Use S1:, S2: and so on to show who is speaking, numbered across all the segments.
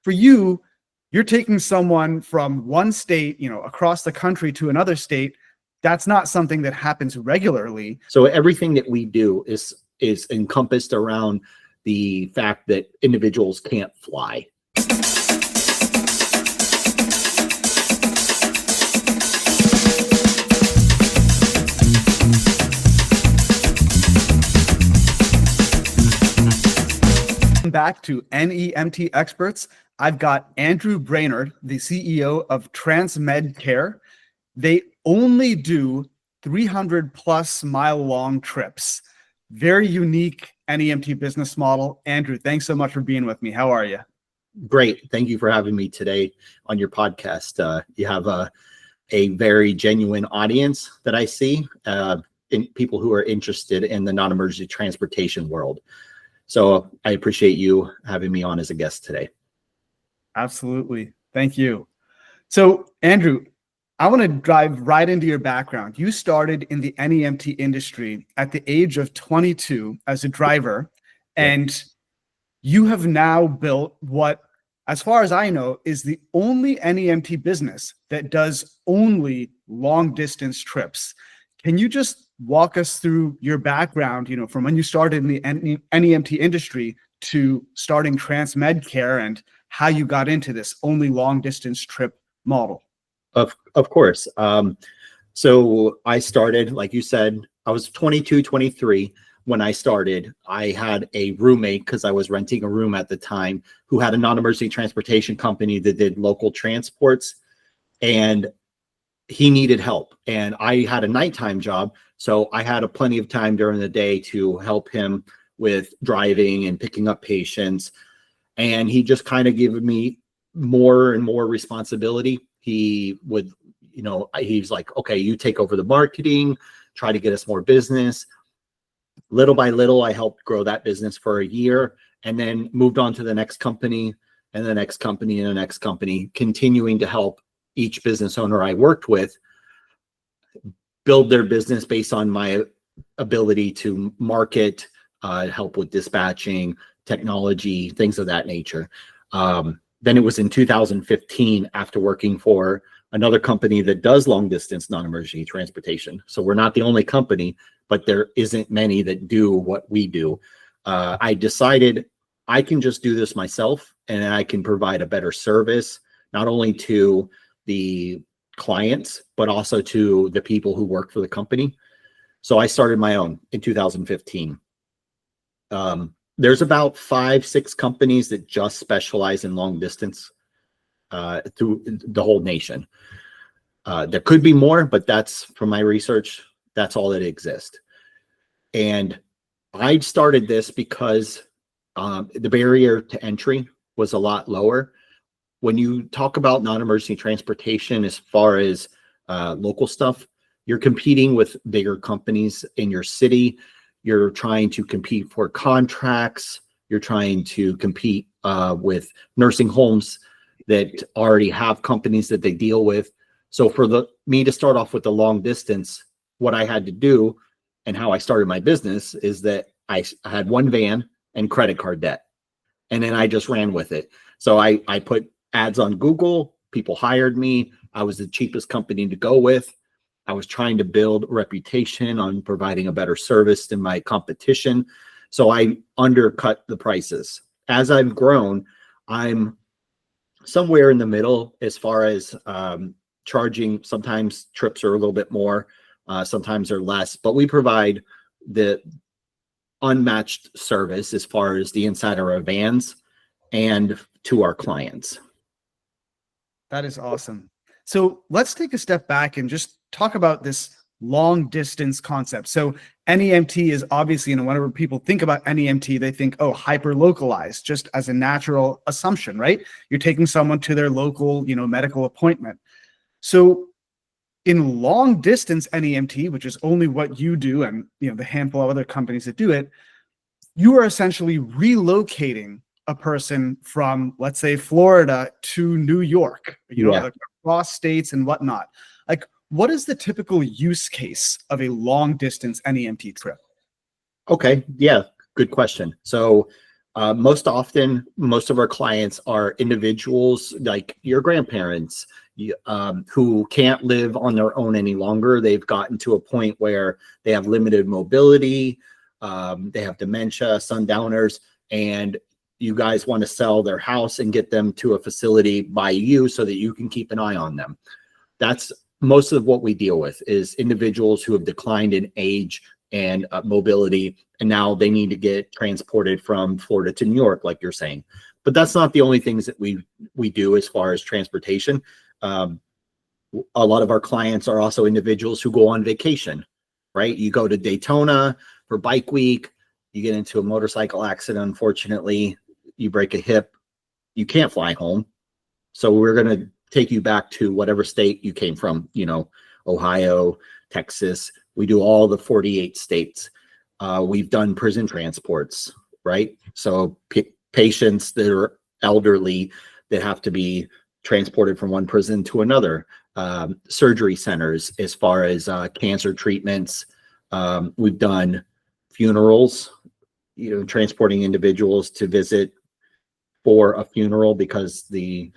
S1: for you, you're taking someone from one state, across the country to another state. That's not something that happens regularly.
S2: So everything that we do is encompassed around the fact that individuals can't fly.
S1: Back to NEMT experts. I've got Andrew Brainard, the CEO of TransMedCare. They only do 300 plus mile long trips. Very unique NEMT business model. Andrew, thanks so much for being with me. How are you?
S2: Great. Thank you for having me today on your podcast. You have a very genuine audience that I see, in people who are interested in the non-emergency transportation world. So I appreciate you having me on as a guest today.
S1: Absolutely. Thank you. So, Andrew, I want to dive right into your background. You started in the NEMT industry at the age of 22 as a driver, and you have now built what, as far as I know, is the only NEMT business that does only long distance trips. Can you just walk us through your background, from when you started in the NEMT industry to starting TransMedCare and how you got into this only long distance trip model?
S2: Of course. So I started, like you said, I was 22, 23 when I started. I had a roommate, because I was renting a room at the time, who had a non-emergency transportation company that did local transports, and he needed help. And I had a nighttime job, so I had plenty of time during the day to help him with driving and picking up patients. And he just kind of gave me more and more responsibility. He would, he's like, okay, you take over the marketing, try to get us more business. Little by little, I helped grow that business for a year, and then moved on to the next company and the next company and the next company, continuing to help each business owner I worked with build their business based on my ability to market, help with dispatching, technology, things of that nature. Then it was in 2015, after working for another company that does long distance non-emergency transportation. So we're not the only company, but there isn't many that do what we do. I decided I can just do this myself, and I can provide a better service, not only to the clients, but also to the people who work for the company. So I started my own in 2015. There's about 5-6 companies that just specialize in long distance through the whole nation. There could be more, but that's, from my research, that's all that exists. And I started this because the barrier to entry was a lot lower. When you talk about non-emergency transportation, as far as local stuff, you're competing with bigger companies in your city. You're trying to compete for contracts. You're trying to compete with nursing homes that already have companies that they deal with. So for me to start off with the long distance, what I had to do and how I started my business is that I had one van and credit card debt, and then I just ran with it. So I put ads on Google. People hired me. I was the cheapest company to go with. I was trying to build a reputation on providing a better service than my competition. So I undercut the prices. As I've grown, I'm somewhere in the middle as far as charging. Sometimes trips are a little bit more, sometimes they're less, but we provide the unmatched service as far as the inside of our vans and to our clients.
S1: That is awesome. So let's take a step back and just talk about this long distance concept. So NEMT is obviously, whenever people think about NEMT, they think, oh, hyper localized, just as a natural assumption, right? You're taking someone to their local, medical appointment. So in long distance NEMT, which is only what you do, and the handful of other companies that do it, you are essentially relocating a person from, let's say, Florida to New York, across states and whatnot. Like, what is the typical use case of a long distance NEMT trip?
S2: Okay. Yeah. Good question. So Most often, most of our clients are individuals like your grandparents who can't live on their own any longer. They've gotten to a point where they have limited mobility, they have dementia, sundowners, and you guys want to sell their house and get them to a facility by you so that you can keep an eye on them. That's most of what we deal with, is individuals who have declined in age and mobility, and now they need to get transported from Florida to New York, like you're saying. But that's not the only things that we do as far as transportation. A lot of our clients are also individuals who go on vacation, right? You go to Daytona for bike week, you get into a motorcycle accident, unfortunately, you break a hip, you can't fly home. So we're going to take you back to whatever state you came from, Ohio, Texas. We do all the 48 states. We've done prison transports, right? So patients that are elderly that have to be transported from one prison to another. Surgery centers as far as cancer treatments. We've done funerals, transporting individuals to visit for a funeral because the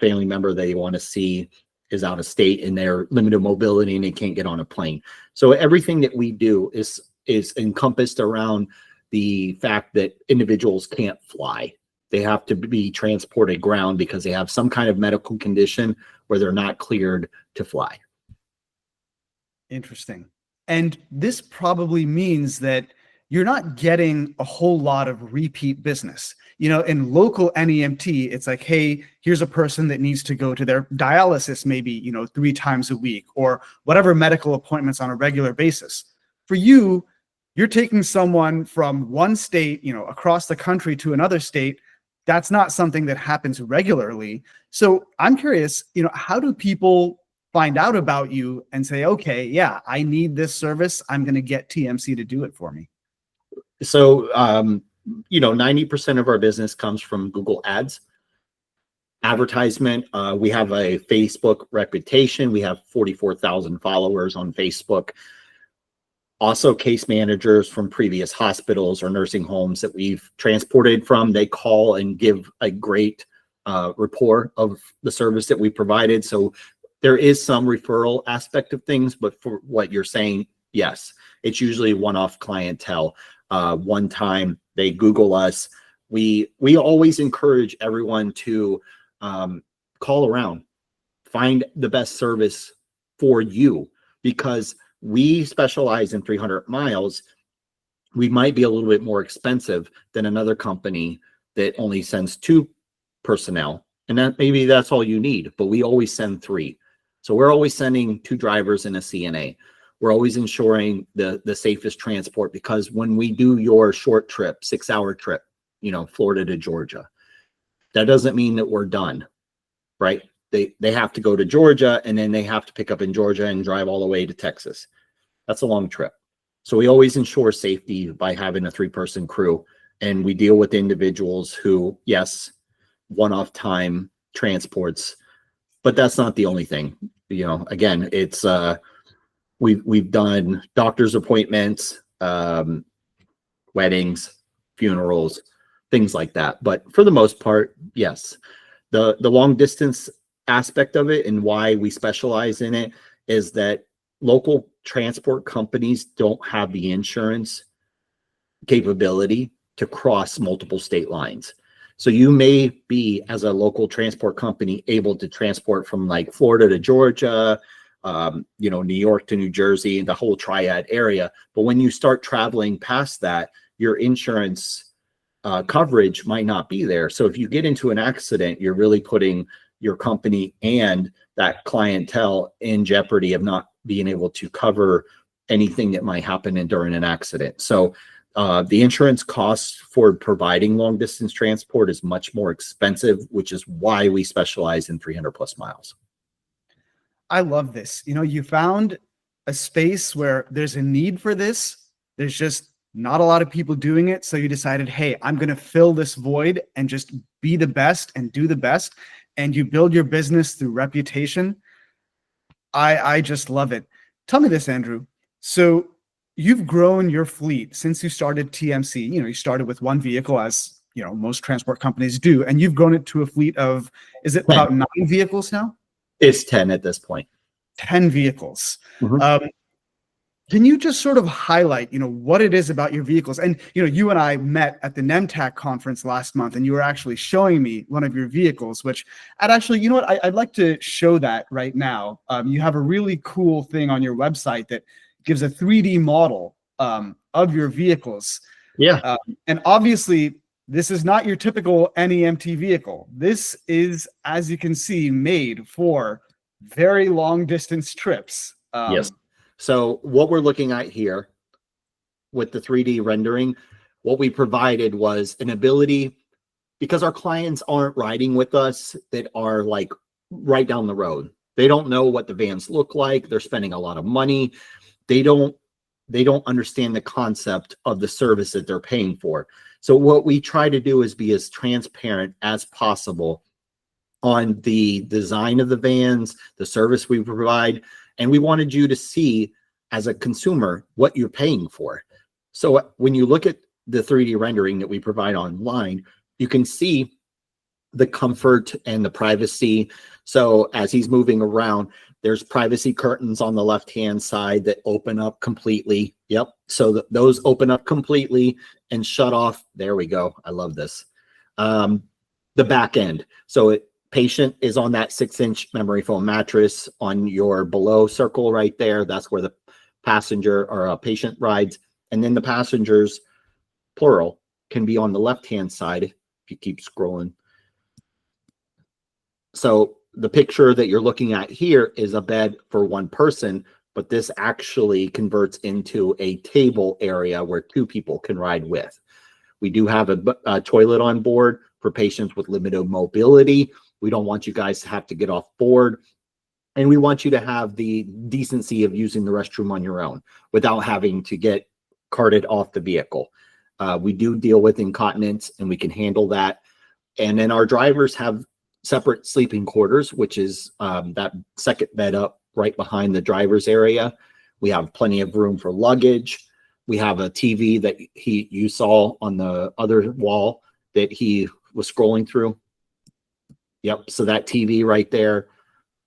S2: family member they want to see is out of state and they're limited mobility and they can't get on a plane. So everything that we do is encompassed around the fact that individuals can't fly. They have to be transported ground because they have some kind of medical condition where they're not cleared to fly.
S1: Interesting. And this probably means that you're not getting a whole lot of repeat business. In local NEMT, it's like, hey, here's a person that needs to go to their dialysis maybe, 3 times a week, or whatever medical appointments on a regular basis. For you, you're taking someone from one state, across the country to another state. That's not something that happens regularly. So I'm curious, how do people find out about you and say, okay, yeah, I need this service. I'm going to get TMC to do it for me?
S2: So, 90% of our business comes from Google Ads, advertisement. We have a Facebook reputation. We have 44,000 followers on Facebook. Also, case managers from previous hospitals or nursing homes that we've transported from, they call and give a great rapport of the service that we provided. So there is some referral aspect of things, but for what you're saying, yes, it's usually one-off clientele. One time they Google us. We always encourage everyone to call around, find the best service for you, because we specialize in 300 miles. We might be a little bit more expensive than another company that only sends 2 personnel, and that maybe that's all you need, but we always send 3. So we're always sending 2 drivers and a CNA. We're always ensuring the safest transport, because when we do your short trip, 6-hour trip, Florida to Georgia, that doesn't mean that we're done, right? They have to go to Georgia and then they have to pick up in Georgia and drive all the way to Texas. That's a long trip. So we always ensure safety by having a 3-person crew, and we deal with individuals who, yes, one-off time transports, but that's not the only thing. Again, it's we've done doctor's appointments, weddings, funerals, things like that. But for the most part, yes, the long distance aspect of it and why we specialize in it is that local transport companies don't have the insurance capability to cross multiple state lines. So you may be, as a local transport company, able to transport from like Florida to Georgia, New York to New Jersey, the whole triad area. But when you start traveling past that, your insurance coverage might not be there. So if you get into an accident, you're really putting your company and that clientele in jeopardy of not being able to cover anything that might happen during an accident. So the insurance costs for providing long distance transport is much more expensive, which is why we specialize in 300 plus miles.
S1: I love this. You found a space where there's a need for this. There's just not a lot of people doing it. So you decided, hey, I'm going to fill this void and just be the best and do the best. And you build your business through reputation. I just love it. Tell me this, Andrew. So you've grown your fleet since you started TMC. You started with 1 vehicle, as most transport companies do. And you've grown it to a fleet of, is it
S2: 10.
S1: about 9 vehicles now?
S2: It's 10 at this point.
S1: 10 vehicles.
S2: Mhm.
S1: Can you just sort of highlight, what it is about your vehicles? And, you and I met at the NEMTAC conference last month, and you were actually showing me one of your vehicles, which I'd actually, I'd like to show that right now. You have a really cool thing on your website that gives a 3D model of your vehicles.
S2: Yeah.
S1: And obviously, this is not your typical NEMT vehicle. This is, as you can see, made for very long distance trips.
S2: Yes. So what we're looking at here with the 3D rendering, what we provided was an ability, because our clients aren't riding with us, that are like right down the road. They don't know what the vans look like. They're spending a lot of money. They don't understand the concept of the service that they're paying for. So what we try to do is be as transparent as possible on the design of the vans, the service we provide, and we wanted you to see as a consumer what you're paying for. So when you look at the 3D rendering that we provide online, you can see the comfort and the privacy. So as he's moving around, there's privacy curtains on the left-hand side that open up completely. Yep. So those open up completely and shut off. There we go. I love this. The back end. So patient is on that 6-inch memory foam mattress on your below circle right there. That's where the passenger or a patient rides. And then the passengers, plural, can be on the left-hand side if you keep scrolling. So the picture that you're looking at here is a bed for one person, but this actually converts into a table area where 2 people can ride with. We do have a toilet on board for patients with limited mobility. We don't want you guys to have to get off board. And we want you to have the decency of using the restroom on your own without having to get carted off the vehicle. We do deal with incontinence, and we can handle that. And then our drivers have separate sleeping quarters, which is that second bed up right behind the driver's area. We have plenty of room for luggage. We have a TV that you saw on the other wall that he was scrolling through. Yep. So that TV right there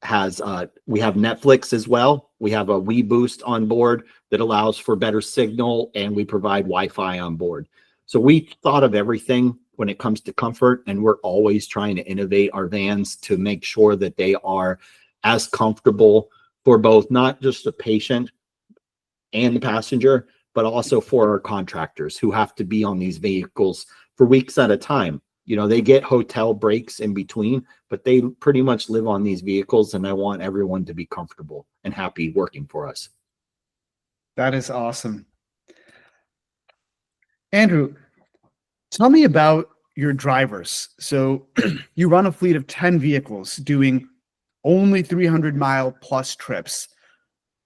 S2: has, we have Netflix as well. We have a WeBoost on board that allows for better signal, and we provide Wi-Fi on board. So we thought of everything when it comes to comfort, and we're always trying to innovate our vans to make sure that they are as comfortable for both, not just the patient and the passenger, but also for our contractors who have to be on these vehicles for weeks at a time. They get hotel breaks in between, but they pretty much live on these vehicles, and I want everyone to be comfortable and happy working for us.
S1: That is awesome. Andrew, tell me about your drivers. So you run a fleet of 10 vehicles doing only 300-mile plus trips.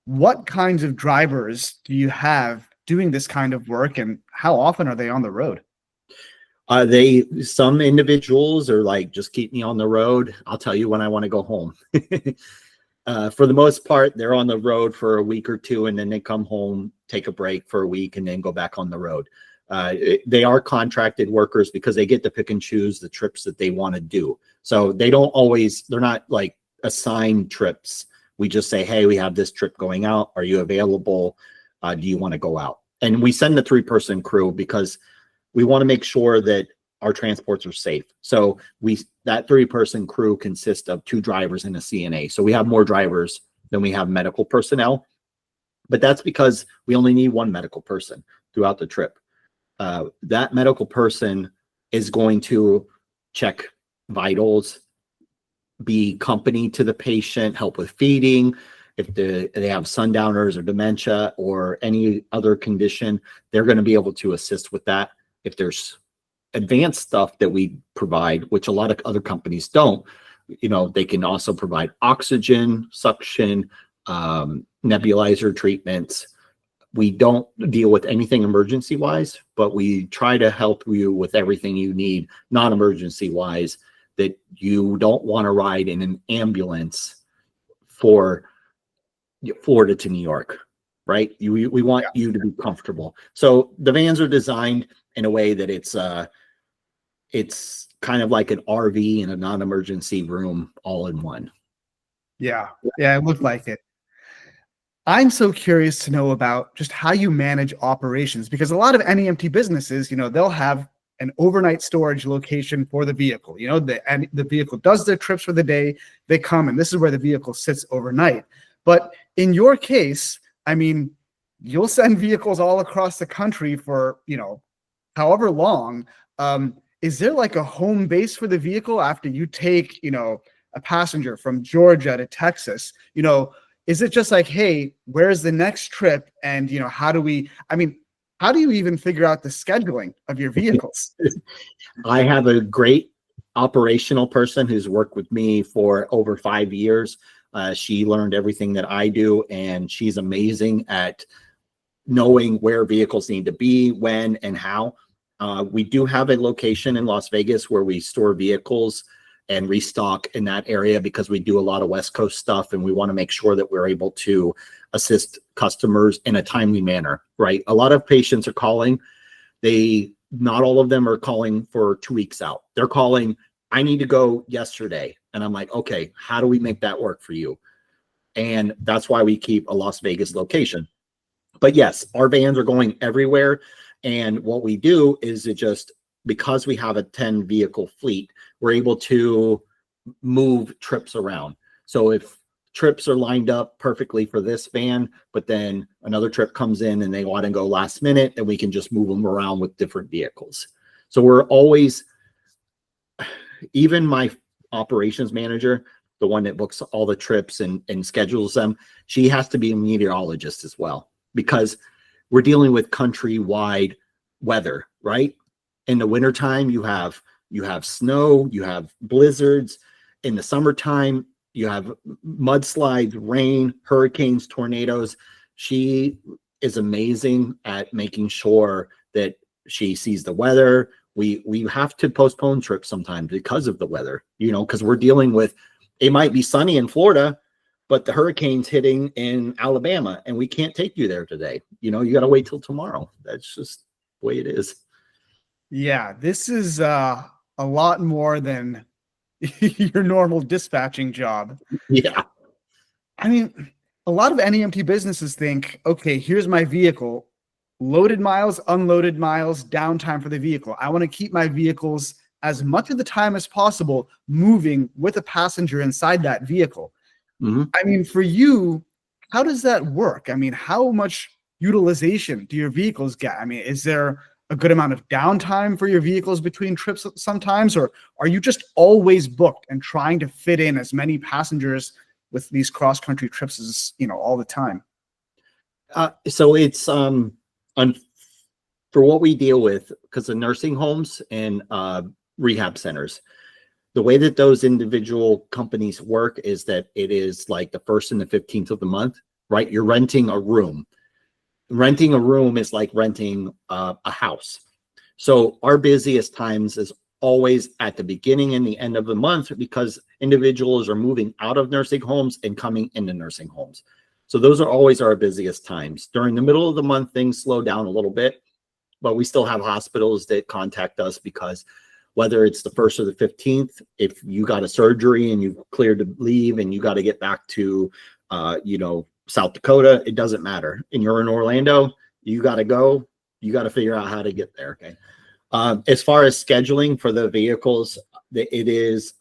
S1: What kinds of drivers do you have doing this kind of work, and how often are they on the road?
S2: Some individuals are like, just keep me on the road. I'll tell you when I want to go home. For the most part, they're on the road for a week or 2, and then they come home, take a break for a week, and then go back on the road. They are contracted workers because they get to pick and choose the trips that they want to do. So they're not like assigned trips. We just say, hey, we have this trip going out. Are you available? Do you want to go out? And we send the 3-person crew because we want to make sure that our transports are safe. So that 3-person crew consists of 2 drivers and a CNA. So we have more drivers than we have medical personnel, but that's because we only need 1 medical person throughout the trip. That medical person is going to check vitals, be company to the patient, help with feeding. If they have sundowners or dementia or any other condition, they're going to be able to assist with that. If there's advanced stuff that we provide, which a lot of other companies don't, they can also provide oxygen, suction, nebulizer treatments. We don't deal with anything emergency wise, but we try to help you with everything you need non-emergency wise, that you don't want to ride in an ambulance for Florida to New York, right? We want you to be comfortable. So the vans are designed in a way that it's it's kind of like an RV and a non-emergency room all in one.
S1: Yeah. Yeah, it looked like it. I'm so curious to know about just how you manage operations, because a lot of NEMT businesses, they'll have an overnight storage location for the vehicle. And the vehicle does their trips for the day, they come, and this is where the vehicle sits overnight. But in your case, I mean, you'll send vehicles all across the country for, however long. Is there like a home base for the vehicle after you take, a passenger from Georgia to Texas? Is it just like, hey, where's the next trip? And, how do you even figure out the scheduling of your vehicles?
S2: I have a great operational person who's worked with me for over 5 years. She learned everything that I do, and she's amazing at knowing where vehicles need to be, when, and how. We do have a location in Las Vegas where we store vehicles and restock in that area because we do a lot of West Coast stuff, and we want to make sure that we're able to assist customers in a timely manner, right? A lot of patients are calling. Not all of them are calling for 2 weeks out. They're calling, I need to go yesterday. And I'm like, okay, how do we make that work for you? And that's why we keep a Las Vegas location. But yes, our vans are going everywhere. And what we do is because we have a 10 vehicle fleet, we're able to move trips around. So if trips are lined up perfectly for this van, but then another trip comes in and they want to go last minute, then we can just move them around with different vehicles. So we're always, even my operations manager, the one that books all the trips and schedules them, she has to be a meteorologist as well, because we're dealing with countrywide weather, right? In the wintertime, you have snow, you have blizzards. In the summertime, you have mudslides, rain, hurricanes, tornadoes. She is amazing at making sure that she sees the weather. We have to postpone trips sometimes because of the weather, because we're dealing with, it might be sunny in Florida, but the hurricane's hitting in Alabama and we can't take you there today. You got to wait till tomorrow. That's just the way it is.
S1: Yeah, this is a lot more than your normal dispatching job.
S2: Yeah.
S1: I mean, a lot of NEMT businesses think, okay, here's my vehicle, loaded miles, unloaded miles, downtime for the vehicle. I want to keep my vehicles as much of the time as possible moving with a passenger inside that vehicle.
S2: Mm-hmm.
S1: I mean, for you, how does that work? I mean, how much utilization do your vehicles get? I mean, is there a good amount of downtime for your vehicles between trips sometimes, or are you just always booked and trying to fit in as many passengers with these cross-country trips as, all the time?
S2: So it's for what we deal with, because the nursing homes and rehab centers, the way that those individual companies work is that it is like the 1st and the 15th of the month, right? You're renting a room. Renting a room is like renting a house. So our busiest times is always at the beginning and the end of the month, because individuals are moving out of nursing homes and coming into nursing homes. So those are always our busiest times. During the middle of the month, things slow down a little bit, but we still have hospitals that contact us, because whether it's the 1st or the 15th, if you got a surgery and you've cleared to leave and you got to get back to, South Dakota, it doesn't matter. And you're in Orlando, you got to go, you got to figure out how to get there. Okay. As far as scheduling for the vehicles, it is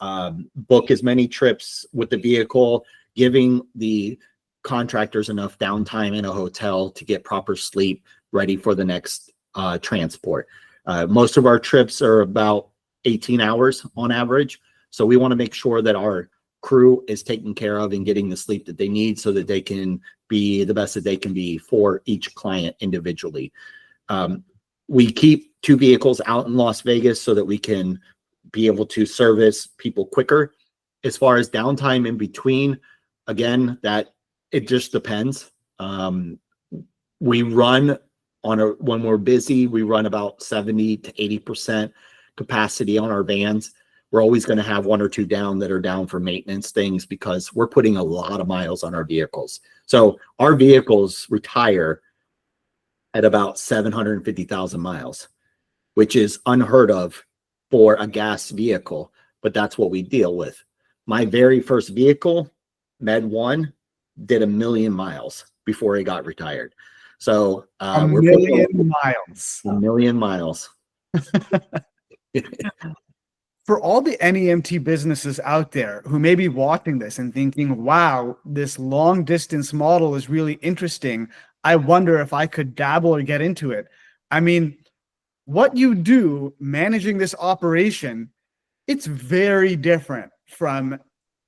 S2: book as many trips with the vehicle, giving the contractors enough downtime in a hotel to get proper sleep ready for the next transport. Most of our trips are about 18 hours on average. So we want to make sure that our crew is taken care of and getting the sleep that they need so that they can be the best that they can be for each client individually. We keep 2 vehicles out in Las Vegas so that we can be able to service people quicker. As far as downtime in between, again, that it just depends. We run when we're busy, we run about 70 to 80% capacity on our vans. We're always going to have 1 or 2 down that are down for maintenance things, because we're putting a lot of miles on our vehicles. So our vehicles retire at about 750,000 miles, which is unheard of for a gas vehicle, but that's what we deal with. My very first vehicle, Med 1, did 1 million miles before he got retired. So
S1: A
S2: we're
S1: million miles.
S2: 1 million miles.
S1: For all the NEMT businesses out there who may be watching this and thinking, wow, this long distance model is really interesting. I wonder if I could dabble or get into it. I mean, what you do managing this operation, it's very different from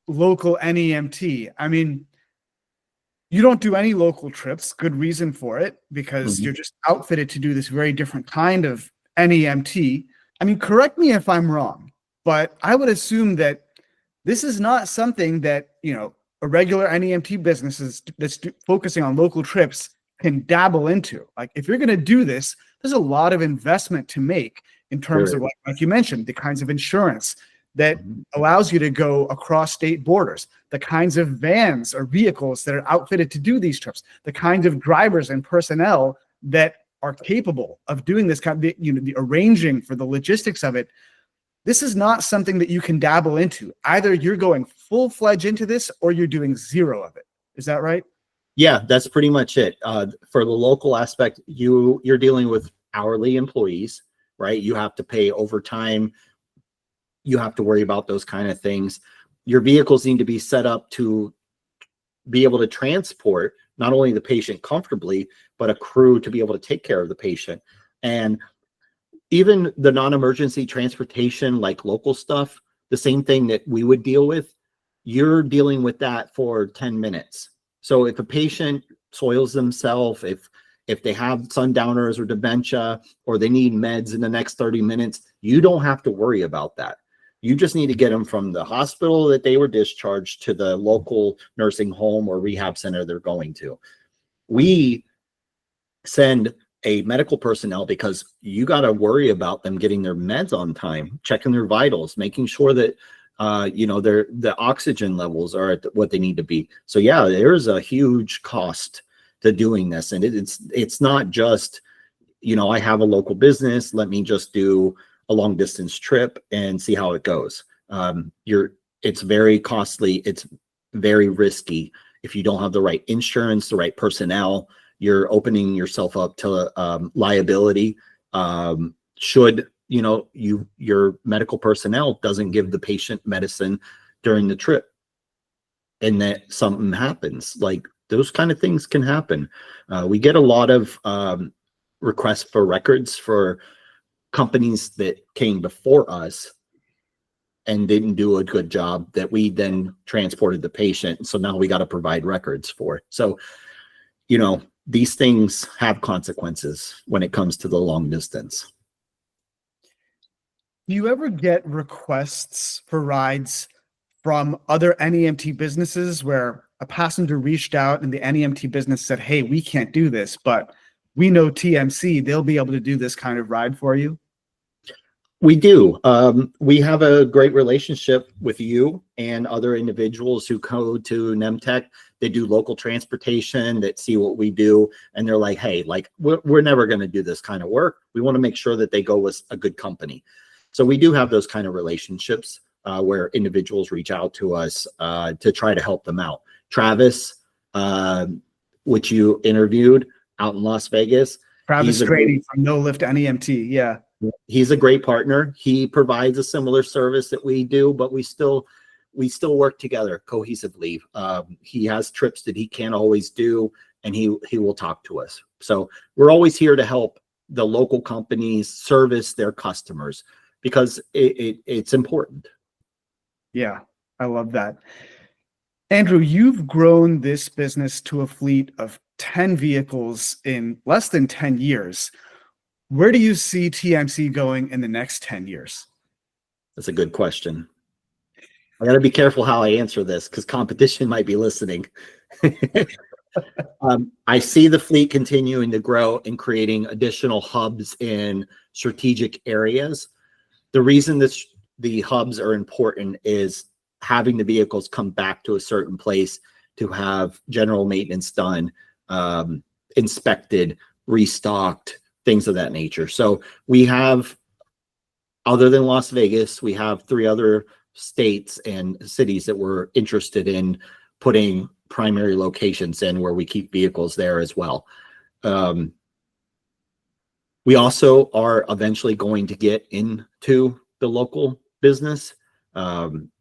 S1: local NEMT. I mean, you don't do any local trips. Good reason for it, because
S2: Mhm.
S1: you're just outfitted to do this very different kind of NEMT. I mean, correct me if I'm wrong, but I would assume that this is not something that, a regular NEMT business that's focusing on local trips can dabble into. Like, if you're going to do this, there's a lot of investment to make in terms of, like you mentioned, the kinds of insurance that
S2: Mhm.
S1: allows you to go across state borders, the kinds of vans or vehicles that are outfitted to do these trips, the kinds of drivers and personnel that are capable of doing this kind of, the arranging for the logistics of it. This is not something that you can dabble into. Either you're going full-fledged into this or you're doing zero of it. Is that right?
S2: Yeah, that's pretty much it. For the local aspect, you're dealing with hourly employees, right? You have to pay overtime. You have to worry about those kind of things. Your vehicles need to be set up to be able to transport not only the patient comfortably, but a crew to be able to take care of the patient. And even the non-emergency transportation, like local stuff, the same thing that we would deal with, you're dealing with that for 10 minutes. So if a patient soils themselves, if they have sundowners or dementia, or they need meds in the next 30 minutes, you don't have to worry about that. You just need to get them from the hospital that they were discharged to the local nursing home or rehab center they're going to. We send a medical personnel because you got to worry about them getting their meds on time, checking their vitals, making sure that the oxygen levels are at what they need to be. So yeah, there's a huge cost to doing this, and it's not just, I have a local business, let me just do a long distance trip and see how it goes. It's very costly. It's very risky. If you don't have the right insurance, the right personnel, you're opening yourself up to liability. Should your medical personnel doesn't give the patient medicine during the trip, and that something happens, like those kind of things can happen. We get a lot of requests for records for companies that came before us and didn't do a good job, that we then transported the patient. So now we got to provide records for it. So, these things have consequences when it comes to the long distance.
S1: Do you ever get requests for rides from other NEMT businesses where a passenger reached out and the NEMT business said, hey, we can't do this, but we know TMC, they'll be able to do this kind of ride for you?
S2: We do. We have a great relationship with you and other individuals who go to NEMTech. They do local transportation, that see what we do, and they're like, hey, like we're never going to do this kind of work. We want to make sure that they go with a good company. So we do have those kind of relationships where individuals reach out to us to try to help them out. Travis, which you interviewed out in Las Vegas.
S1: Travis Grady from No Lift NEMT. Yeah.
S2: He's a great partner. He provides a similar service that we do, but we still work together cohesively. He has trips that he can't always do, and he will talk to us. So we're always here to help the local companies service their customers, because it's important.
S1: Yeah, I love that. Andrew, you've grown this business to a fleet of 10 vehicles in less than 10 years. Where do you see TMC going in the next 10 years?
S2: That's a good question. I got to be careful how I answer this, because competition might be listening. I see the fleet continuing to grow and creating additional hubs in strategic areas. The reason that the hubs are important is having the vehicles come back to a certain place to have general maintenance done, inspected, restocked, things of that nature. So we have other than Las Vegas, we have 3 other states and cities that we're interested in putting primary locations in where we keep vehicles there as well. We also are eventually going to get into the local business,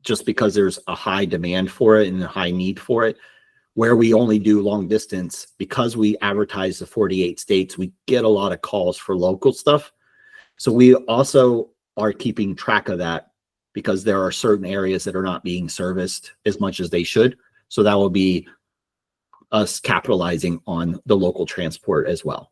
S2: just because there's a high demand for it and a high need for it. Where we only do long distance, because we advertise the 48 states, we get a lot of calls for local stuff. So we also are keeping track of that, because there are certain areas that are not being serviced as much as they should. So that will be us capitalizing on the local transport as well.